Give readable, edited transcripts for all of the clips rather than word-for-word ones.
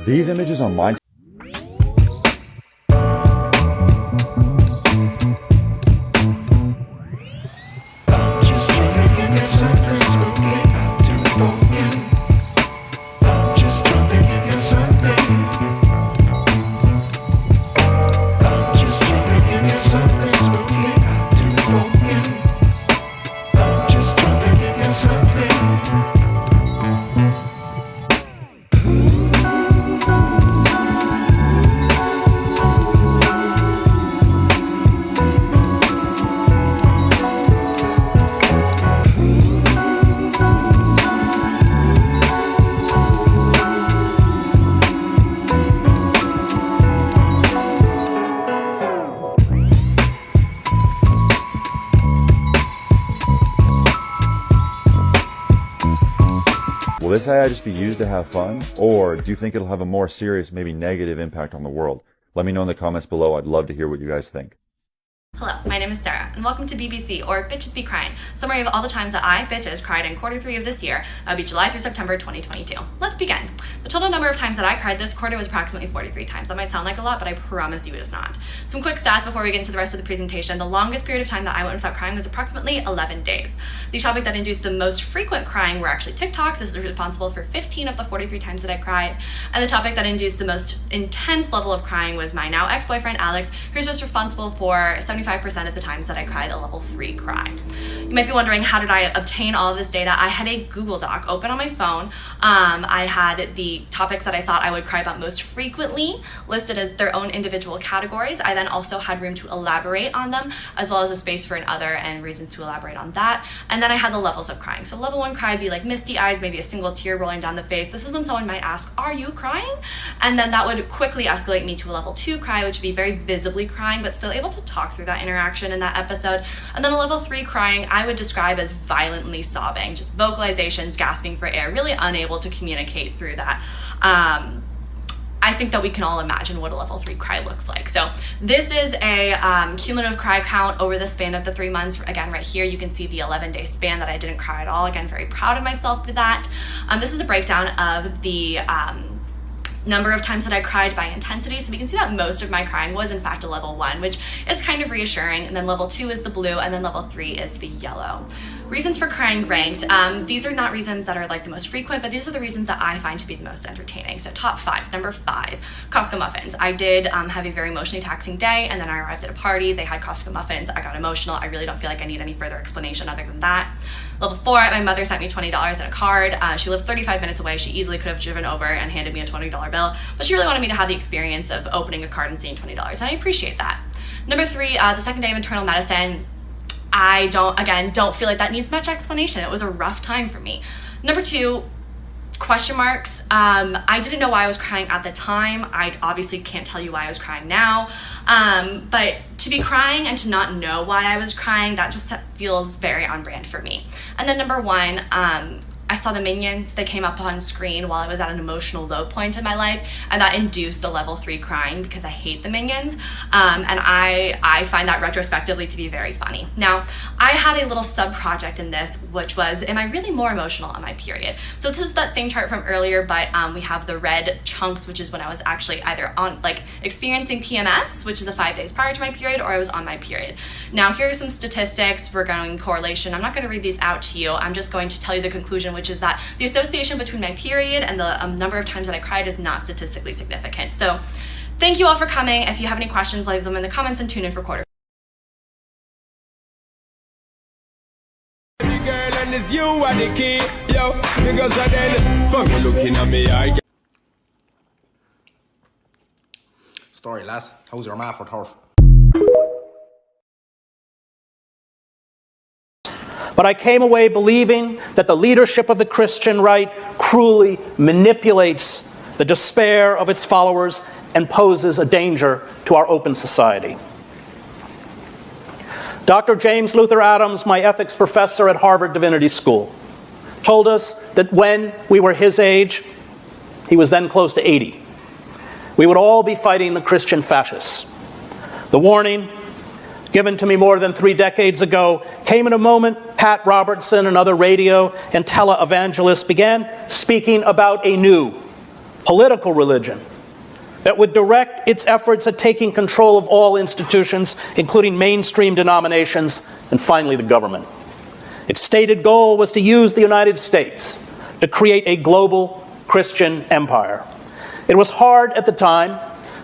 These images on my Will this AI just be used to have fun, or do you think it'll have a more serious, maybe negative impact on the world? Let me know in the comments below. I'd love to hear what you guys think. Hello, my name is Sarah, and welcome to BBC, or Bitches Be Crying, summary of all the times that I, bitches, cried in Q3 of this year. That would be July through September 2022. Let's begin. The total number of times that I cried this quarter was approximately 43 times. That might sound like a lot, but I promise you it is not. Some quick stats before we get into the rest of the presentation. The longest period of time that I went without crying was approximately 11 days. The topic that induced the most frequent crying were actually TikToks. This is responsible for 15 of the 43 times that I cried. And the topic that induced the most intense level of crying was my now ex-boyfriend, Alex, who's just responsible for 75% of the times that I cried a level 3 cry. You might be wondering, how did I obtain all of this data? I had a Google Doc open on my phone. I had the topics that I thought I would cry about most frequently listed as their own individual categories. I then also had room to elaborate on them, as well as a space for an other and reasons to elaborate on that. And then I had the levels of crying. So level 1 cry would be like misty eyes, maybe a single tear rolling down the face. This is when someone might ask, are you crying? And then that would quickly escalate me to a level 2 cry, which would be very visibly crying, but still able to talk through that interaction in that episode. And then a level 3 crying I would describe as violently sobbing, just vocalizations, gasping for air, really unable to communicate through that. I think that we can all imagine what a level 3 cry looks like. So this is a cumulative cry count over the span of the 3 months. Again, right here, you can see the 11-day span that I didn't cry at all. Again, very proud of myself for that. This is a breakdown of the number of times that I cried by intensity. So we can see that most of my crying was in fact a level 1, which is kind of reassuring. And then level 2 is the blue, and then level 3 is the yellow. Reasons for crying ranked. These are not reasons that are like the most frequent, but these are the reasons that I find to be the most entertaining. So top 5, number 5, Costco muffins. I did have a very emotionally taxing day, and then I arrived at a party, they had Costco muffins, I got emotional. I really don't feel like I need any further explanation other than that. Level 4, my mother sent me $20 in a card. She lives 35 minutes away. She easily could have driven over and handed me a $20 bill, but she really wanted me to have the experience of opening a card and seeing $20, and I appreciate that. Number 3, the second day of internal medicine. I don't feel like that needs much explanation. It was a rough time for me. Number 2, question marks. I didn't know why I was crying at the time. I obviously can't tell you why I was crying now. But to be crying and to not know why I was crying, that just feels very on brand for me. And then number 1, I saw the Minions. They came up on screen while I was at an emotional low point in my life, and that induced a level 3 crying because I hate the Minions. And I find that retrospectively to be very funny. Now, I had a little sub project in this, which was, am I really more emotional on my period? So this is that same chart from earlier, but we have the red chunks, which is when I was actually either on experiencing PMS, which is a 5 days prior to my period, or I was on my period. Now, here are some statistics regarding correlation. I'm not going to read these out to you. I'm just going to tell you the conclusion, which is that the association between my period and the number of times that I cried is not statistically significant. So thank you all for coming. If you have any questions, leave them in the comments and tune in for quarter. Story, lass. How's your man for turf? But I came away believing that the leadership of the Christian right cruelly manipulates the despair of its followers and poses a danger to our open society. Dr. James Luther Adams, my ethics professor at Harvard Divinity School, told us that when we were his age, he was then close to 80, we would all be fighting the Christian fascists. The warning, given to me more than 3 decades ago, came in a moment Pat Robertson and other radio and tele-evangelists began speaking about a new political religion that would direct its efforts at taking control of all institutions, including mainstream denominations, and finally the government. Its stated goal was to use the United States to create a global Christian empire. It was hard at the time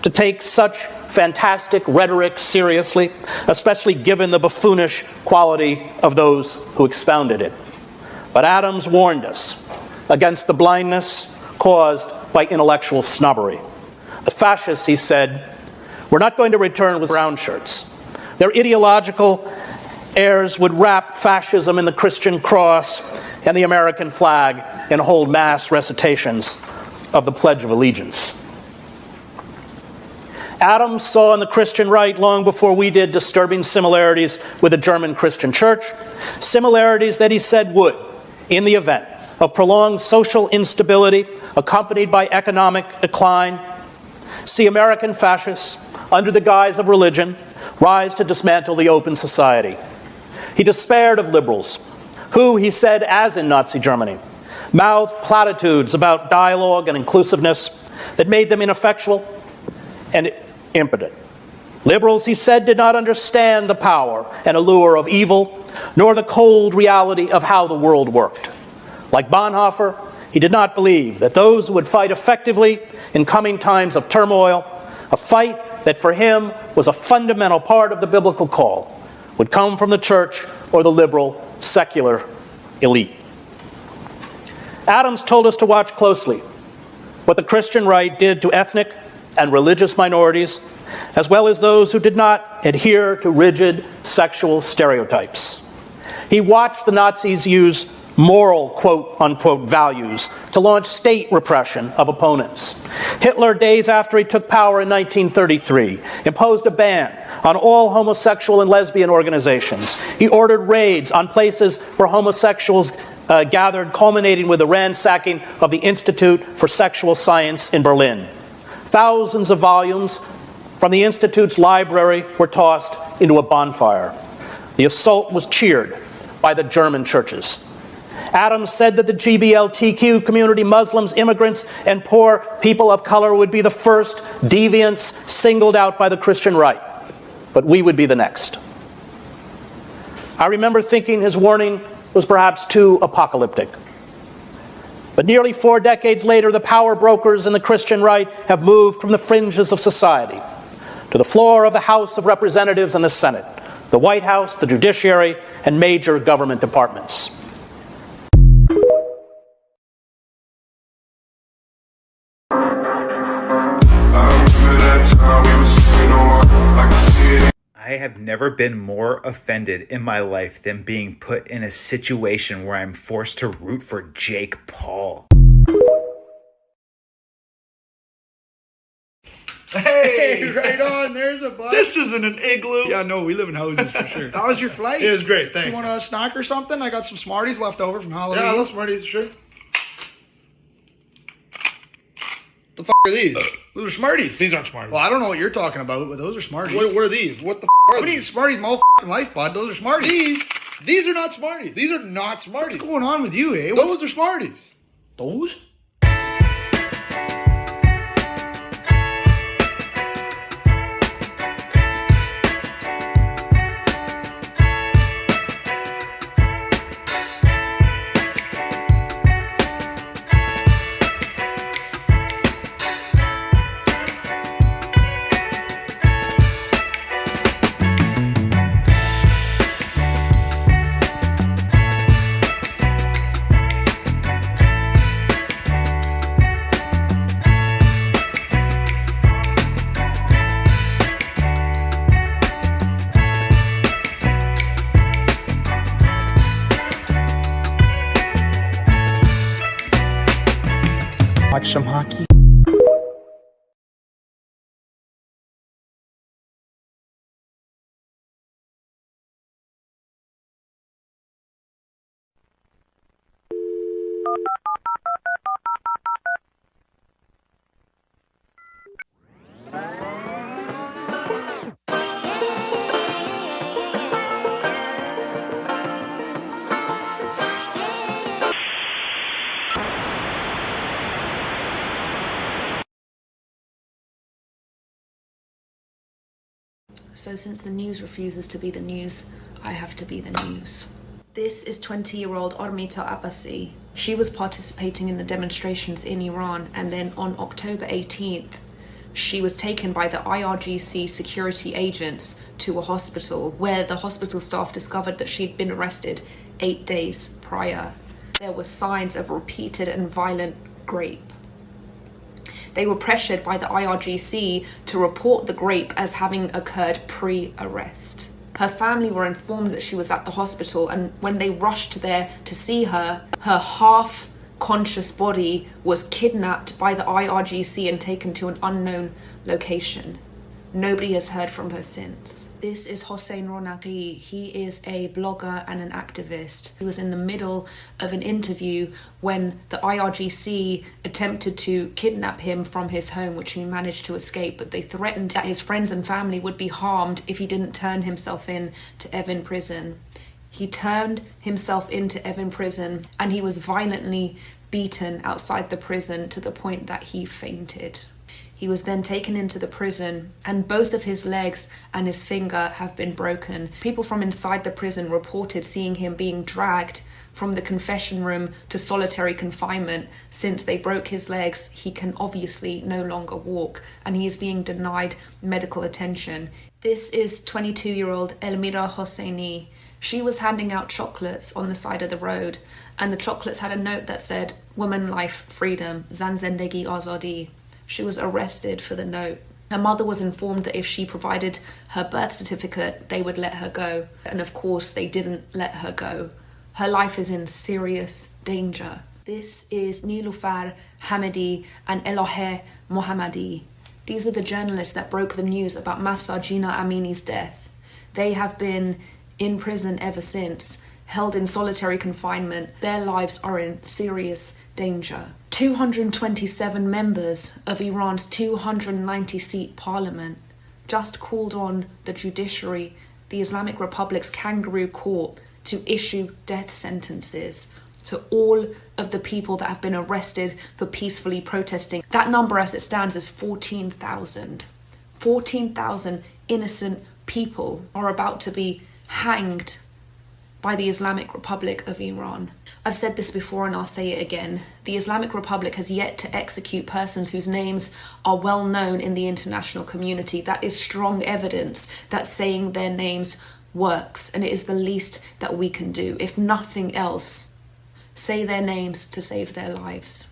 to take such fantastic rhetoric seriously, especially given the buffoonish quality of those who expounded it. But Adams warned us against the blindness caused by intellectual snobbery. The fascists, he said, were not going to return with brown shirts. Their ideological heirs would wrap fascism in the Christian cross and the American flag and hold mass recitations of the Pledge of Allegiance. Adams saw in the Christian right, long before we did, disturbing similarities with the German Christian church, similarities that he said would, in the event of prolonged social instability accompanied by economic decline, see American fascists, under the guise of religion, rise to dismantle the open society. He despaired of liberals who, he said, as in Nazi Germany, mouthed platitudes about dialogue and inclusiveness that made them ineffectual and impotent. Liberals, he said, did not understand the power and allure of evil, nor the cold reality of how the world worked. Like Bonhoeffer, he did not believe that those who would fight effectively in coming times of turmoil, a fight that for him was a fundamental part of the biblical call, would come from the church or the liberal, secular elite. Adams told us to watch closely what the Christian right did to ethnic and religious minorities, as well as those who did not adhere to rigid sexual stereotypes. He watched the Nazis use moral, quote-unquote, values to launch state repression of opponents. Hitler, days after he took power in 1933, imposed a ban on all homosexual and lesbian organizations. He ordered raids on places where homosexuals gathered, culminating with the ransacking of the Institute for Sexual Science in Berlin. Thousands of volumes from the Institute's library were tossed into a bonfire. The assault was cheered by the German churches. Adams said that the GBLTQ community, Muslims, immigrants, and poor people of color would be the first deviants singled out by the Christian right, but we would be the next. I remember thinking his warning was perhaps too apocalyptic. But nearly 4 decades later, the power brokers in the Christian right have moved from the fringes of society to the floor of the House of Representatives and the Senate, the White House, the judiciary, and major government departments. I have never been more offended in my life than being put in a situation where I'm forced to root for Jake Paul. Hey, right on. There's a bus. This isn't an igloo. Yeah, no, we live in houses for sure. How was your flight? It was great, thanks. You want a snack or something? I got some Smarties left over from Halloween. Yeah, I love Smarties, sure. The fuck are these? Those are Smarties. These aren't Smarties. Well, I don't know what you're talking about, but those are Smarties. What are these? What the What do you eat Smarties my whole life, bud? Those are Smarties. These are not Smarties. These are not Smarties. What's going on with you, eh? Those are Smarties. Those? Watch some hockey. So since the news refuses to be the news, I have to be the news. This is 20-year-old Ormita Abbasi. She was participating in the demonstrations in Iran, and then on October 18th, she was taken by the IRGC security agents to a hospital where the hospital staff discovered that she'd been arrested 8 days prior. There were signs of repeated and violent rape. They were pressured by the IRGC to report the rape as having occurred pre-arrest. Her family were informed that she was at the hospital, and when they rushed there to see her, her half-conscious body was kidnapped by the IRGC and taken to an unknown location. Nobody has heard from her since. This is Hossein Ronaqi. He is a blogger and an activist. He was in the middle of an interview when the IRGC attempted to kidnap him from his home, which he managed to escape, but they threatened that his friends and family would be harmed if he didn't turn himself in to Evin prison. He turned himself into Evin prison, and he was violently beaten outside the prison to the point that he fainted. He was then taken into the prison, and both of his legs and his finger have been broken. People from inside the prison reported seeing him being dragged from the confession room to solitary confinement. Since they broke his legs, he can obviously no longer walk, and he is being denied medical attention. This is 22-year-old Elmira Hosseini. She was handing out chocolates on the side of the road, and the chocolates had a note that said, "Woman, life, freedom, Zan Zendegi Azadi." She was arrested for the note. Her mother was informed that if she provided her birth certificate, they would let her go. And of course, they didn't let her go. Her life is in serious danger. This is Nilufar Hamidi and Elohe Mohammadi. These are the journalists that broke the news about Mahsa Jina Amini's death. They have been in prison ever since, held in solitary confinement. Their lives are in serious danger. 227 members of Iran's 290-seat parliament just called on the judiciary, the Islamic Republic's kangaroo court, to issue death sentences to all of the people that have been arrested for peacefully protesting. That number as it stands is 14,000. 14,000 innocent people are about to be hanged by the Islamic Republic of Iran. I've said this before and I'll say it again. The Islamic Republic has yet to execute persons whose names are well known in the international community. That is strong evidence that saying their names works, and it is the least that we can do. If nothing else, say their names to save their lives.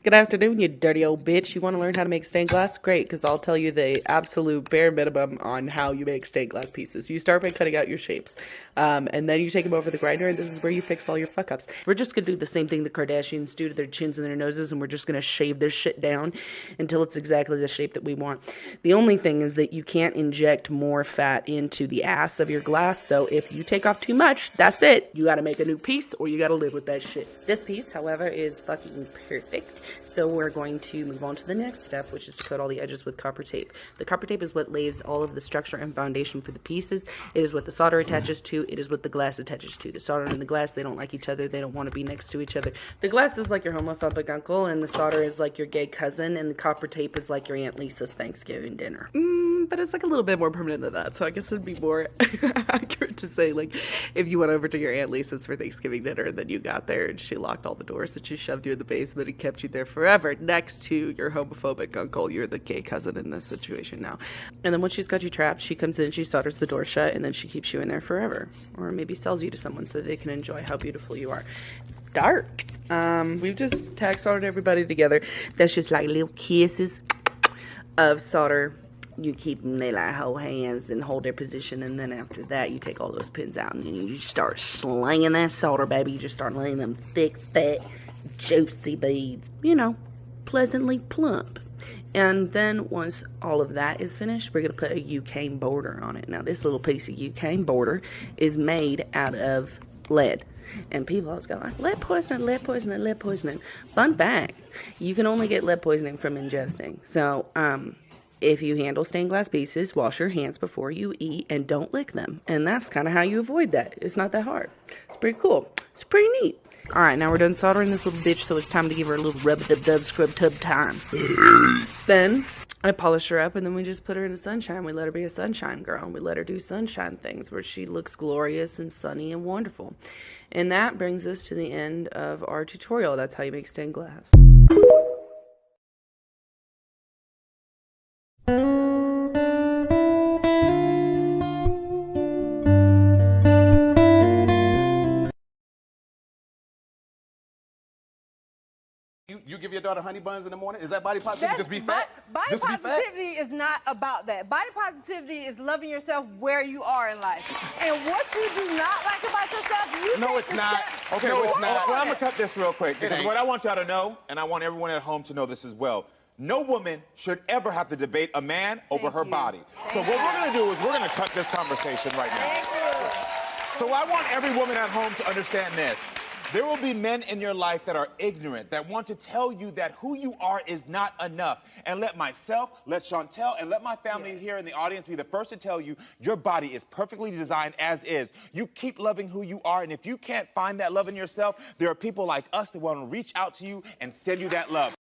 Good afternoon, you dirty old bitch. You want to learn how to make stained glass? Great, because I'll tell you the absolute bare minimum on how you make stained glass pieces. You start by cutting out your shapes, and then you take them over the grinder, and this is where you fix all your fuck-ups. We're just going to do the same thing the Kardashians do to their chins and their noses, and we're just going to shave this shit down until it's exactly the shape that we want. The only thing is that you can't inject more fat into the ass of your glass, so if you take off too much, that's it. You got to make a new piece, or you got to live with that shit. This piece, however, is fucking perfect. So we're going to move on to the next step, which is to coat all the edges with copper tape. The copper tape is what lays all of the structure and foundation for the pieces. It is what the solder attaches to. It is what the glass attaches to. The solder and the glass, they don't like each other. They don't want to be next to each other. The glass is like your homophobic uncle, and the solder is like your gay cousin, and the copper tape is like your Aunt Lisa's Thanksgiving dinner. But it's like a little bit more permanent than that, so I guess it'd be more accurate to say, like, if you went over to your Aunt Lisa's for Thanksgiving dinner, and then you got there, and she locked all the doors, and she shoved you in the basement and kept you there forever, next to your homophobic uncle. You're the gay cousin in this situation now. And then once she's got you trapped, she comes in, she solders the door shut, and then she keeps you in there forever. Or maybe sells you to someone so they can enjoy how beautiful you are. Dark. We've just tag soldered everybody together. That's just like little kisses of solder. You keep them, they like hold hands and hold their position, and then after that you take all those pins out and you just start slinging that solder, baby. You just start laying them thick, fat, juicy beads, you know, pleasantly plump. And then once all of that is finished, we're going to put a U-cane border on it. Now this little piece of U-cane border is made out of lead. And people always go like, lead poisoning, lead poisoning, lead poisoning. Fun fact, you can only get lead poisoning from ingesting. So, if you handle stained glass pieces, wash your hands before you eat and don't lick them. And that's kind of how you avoid that. It's not that hard. It's pretty cool. It's pretty neat. Alright, now we're done soldering this little bitch, so it's time to give her a little rub-a-dub-dub scrub tub time. Then I polish her up, and then we just put her in the sunshine. We let her be a sunshine girl. We let her do sunshine things where she looks glorious and sunny and wonderful. And that brings us to the end of our tutorial. That's how you make stained glass. You give your daughter honey buns in the morning? Is that body positivity? Just be fat? Body Just be fat? positivity is not about that. Body positivity is loving yourself where you are in life. And what you do not like about yourself, you No, take it's the not. steps Okay, to no, it's work not. on Well, I'm it. gonna cut this real quick because ain't. what I want y'all to know, and I want everyone at home to know this as well, no woman should ever have to debate a man over her body. So what we're gonna do is we're gonna cut this conversation right now. Thank you. So I want every woman at home to understand this. There will be men in your life that are ignorant, that want to tell you that who you are is not enough. And let myself, let Chantel, and let my family here in the audience be the first to tell you your body is perfectly designed as is. You keep loving who you are, and if you can't find that love in yourself, there are people like us that want to reach out to you and send you that love.